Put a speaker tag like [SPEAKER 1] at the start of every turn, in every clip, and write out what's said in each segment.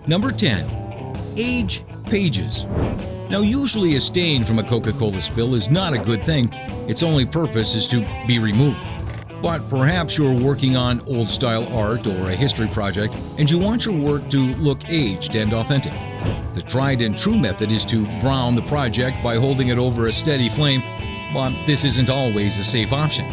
[SPEAKER 1] Number 10. Age pages. Now, usually a stain from a Coca-Cola spill is not a good thing. Its only purpose is to be removed. But perhaps you're working on old-style art or a history project, and you want your work to look aged and authentic. The tried and true method is to brown the project by holding it over a steady flame, but this isn't always a safe option.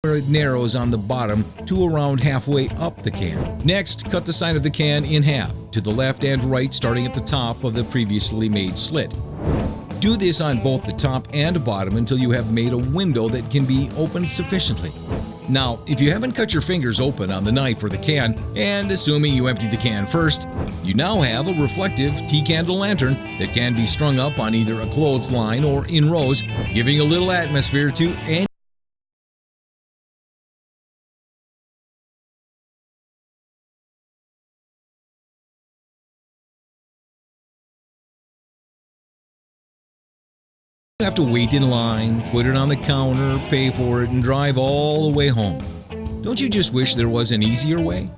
[SPEAKER 1] Where it narrows on the bottom to around halfway up the can. Next, cut the side of the can in half, to the left and right, starting at the top of the previously made slit. Do this on both the top and bottom until you have made a window that can be opened sufficiently. Now, if you haven't cut your fingers open on the knife or the can, and assuming you emptied the can first, you now have a reflective tea candle lantern that can be strung up on either a clothesline or in rows, giving a little atmosphere to any You have to wait in line, put it on the counter, pay for it, and drive all the way home. Don't you just wish there was an easier way?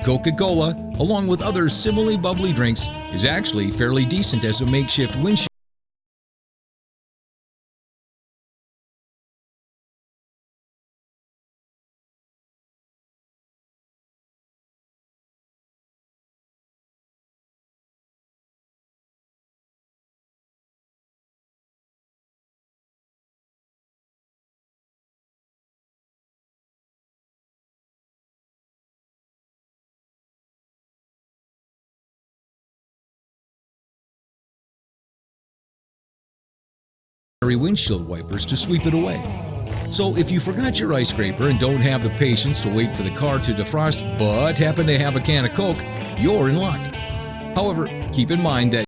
[SPEAKER 1] Coca-Cola, along with other similarly bubbly drinks, is actually fairly decent as a makeshift windshield. Windshield wipers to sweep it away. So if you forgot your ice scraper and don't have the patience to wait for the car to defrost, but happen to have a can of Coke, you're in luck. However, keep in mind that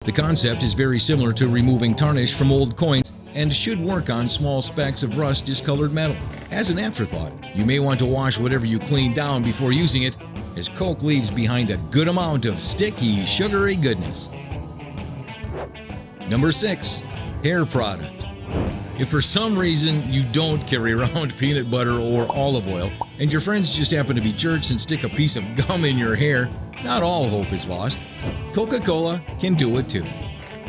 [SPEAKER 1] the concept is very similar to removing tarnish from old coins and should work on small specks of rust-discolored metal. As an afterthought, you may want to wash whatever you clean down before using it, as Coke leaves behind a good amount of sticky, sugary goodness. Number 6. Hair product. If for some reason you don't carry around peanut butter or olive oil, and your friends just happen to be jerks and stick a piece of gum in your hair, not all hope is lost. Coca-Cola can do it too.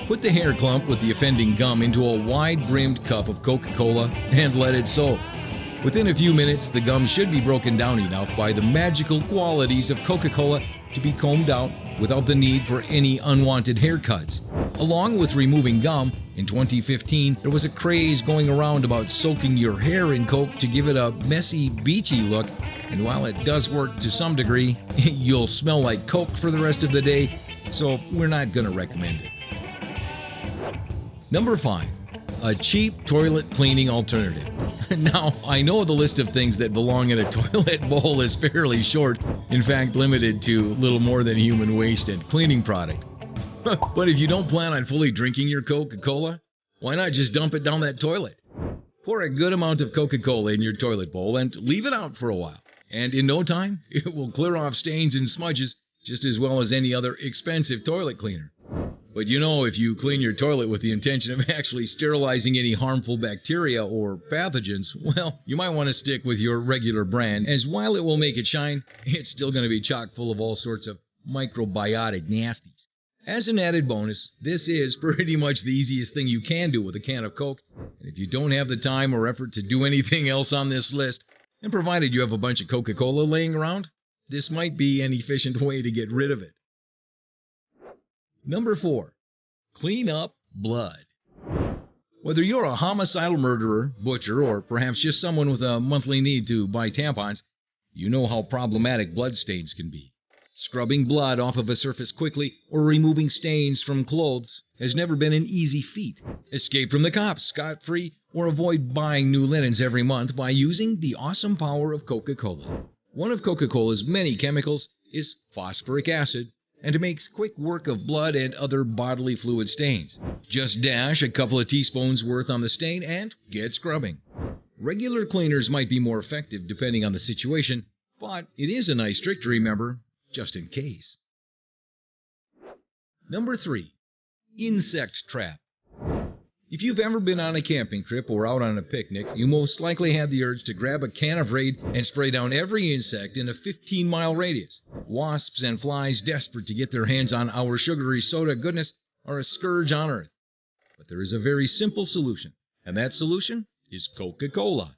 [SPEAKER 1] Put the hair clump with the offending gum into a wide-brimmed cup of Coca-Cola and let it soak. Within a few minutes, the gum should be broken down enough by the magical qualities of Coca-Cola to be combed out without the need for any unwanted haircuts. Along with removing gum, in 2015, there was a craze going around about soaking your hair in Coke to give it a messy, beachy look, and while it does work to some degree, you'll smell like Coke for the rest of the day, so we're not going to recommend it. Number 5. A cheap toilet cleaning alternative. Now, I know the list of things that belong in a toilet bowl is fairly short, in fact limited to little more than human waste and cleaning product. But if you don't plan on fully drinking your Coca-Cola, why not just dump it down that toilet? Pour a good amount of Coca-Cola in your toilet bowl and leave it out for a while. And in no time, it will clear off stains and smudges just as well as any other expensive toilet cleaner. But if you clean your toilet with the intention of actually sterilizing any harmful bacteria or pathogens, well, you might want to stick with your regular brand, as while it will make it shine, it's still going to be chock full of all sorts of microbiotic nasties. As an added bonus, this is pretty much the easiest thing you can do with a can of Coke, and if you don't have the time or effort to do anything else on this list, and provided you have a bunch of Coca-Cola laying around, this might be an efficient way to get rid of it. Number 4. Clean up blood. Whether you're a homicidal murderer, butcher, or perhaps just someone with a monthly need to buy tampons, you know how problematic blood stains can be. Scrubbing blood off of a surface quickly or removing stains from clothes has never been an easy feat. Escape from the cops scot-free or avoid buying new linens every month by using the awesome power of Coca-Cola. One of Coca-Cola's many chemicals is phosphoric acid, and makes quick work of blood and other bodily fluid stains. Just dash a couple of teaspoons worth on the stain and get scrubbing. Regular cleaners might be more effective depending on the situation, but it is a nice trick to remember, just in case. Number 3. Insect trap. If you've ever been on a camping trip or out on a picnic, you most likely had the urge to grab a can of Raid and spray down every insect in a 15-mile radius. Wasps and flies desperate to get their hands on our sugary soda goodness are a scourge on Earth. But there is a very simple solution, and that solution is Coca-Cola.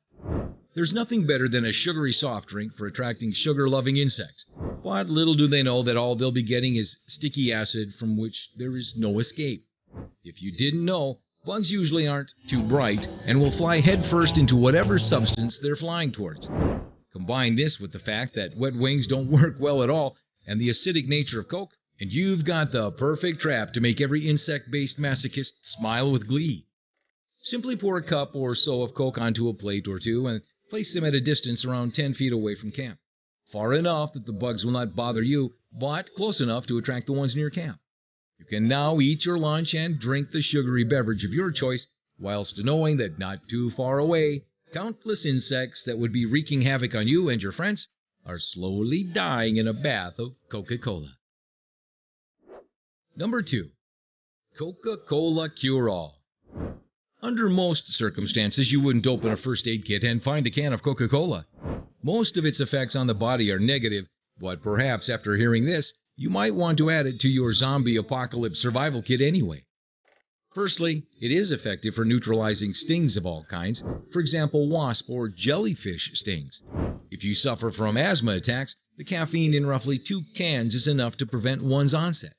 [SPEAKER 1] There's nothing better than a sugary soft drink for attracting sugar-loving insects, but little do they know that all they'll be getting is sticky acid from which there is no escape. If you didn't know, bugs usually aren't too bright and will fly headfirst into whatever substance they're flying towards. Combine this with the fact that wet wings don't work well at all and the acidic nature of Coke, and you've got the perfect trap to make every insect-based masochist smile with glee. Simply pour a cup or so of Coke onto a plate or two and place them at a distance around 10 feet away from camp. Far enough that the bugs will not bother you, but close enough to attract the ones near camp. You can now eat your lunch and drink the sugary beverage of your choice, whilst knowing that not too far away, countless insects that would be wreaking havoc on you and your friends are slowly dying in a bath of Coca-Cola. Number 2. Coca-Cola Cure-All. Under most circumstances, you wouldn't open a first aid kit and find a can of Coca-Cola. Most of its effects on the body are negative, but perhaps after hearing this, you might want to add it to your zombie apocalypse survival kit anyway. Firstly, it is effective for neutralizing stings of all kinds, for example wasp or jellyfish stings. If you suffer from asthma attacks, the caffeine in roughly 2 cans is enough to prevent one's onset.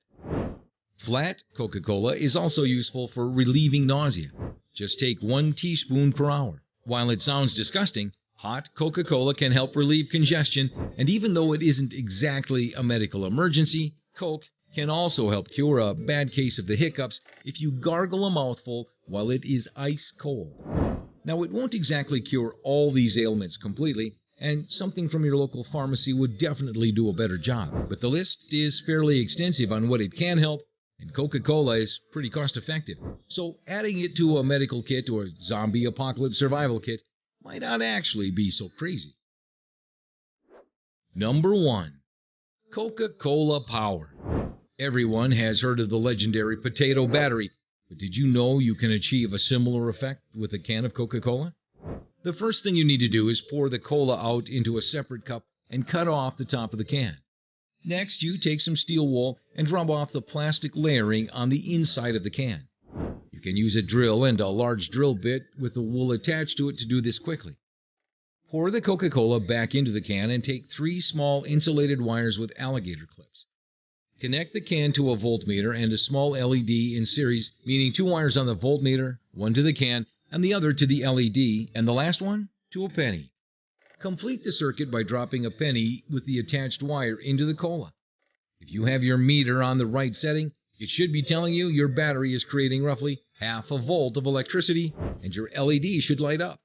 [SPEAKER 1] Flat Coca-Cola is also useful for relieving nausea. Just take 1 teaspoon per hour. While it sounds disgusting, hot Coca-Cola can help relieve congestion, and even though it isn't exactly a medical emergency, Coke can also help cure a bad case of the hiccups if you gargle a mouthful while it is ice cold. Now, it won't exactly cure all these ailments completely, and something from your local pharmacy would definitely do a better job, but the list is fairly extensive on what it can help, and Coca-Cola is pretty cost-effective, so adding it to a medical kit or zombie apocalypse survival kit might not actually be so crazy. Number 1. Coca-Cola Power. Everyone has heard of the legendary potato battery, but did you know you can achieve a similar effect with a can of Coca-Cola? The first thing you need to do is pour the cola out into a separate cup and cut off the top of the can. Next, you take some steel wool and rub off the plastic layering on the inside of the can. You can use a drill and a large drill bit with the wool attached to it to do this quickly. Pour the Coca-Cola back into the can and take 3 small insulated wires with alligator clips. Connect the can to a voltmeter and a small LED in series, meaning 2 wires on the voltmeter, 1 to the can, and the other to the LED, and the last one to a penny. Complete the circuit by dropping a penny with the attached wire into the cola. If you have your meter on the right setting, it should be telling you your battery is creating roughly half a volt of electricity, and your LED should light up.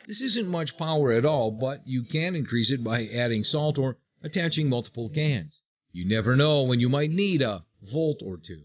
[SPEAKER 1] This isn't much power at all, but you can increase it by adding salt or attaching multiple cans. You never know when you might need a volt or two.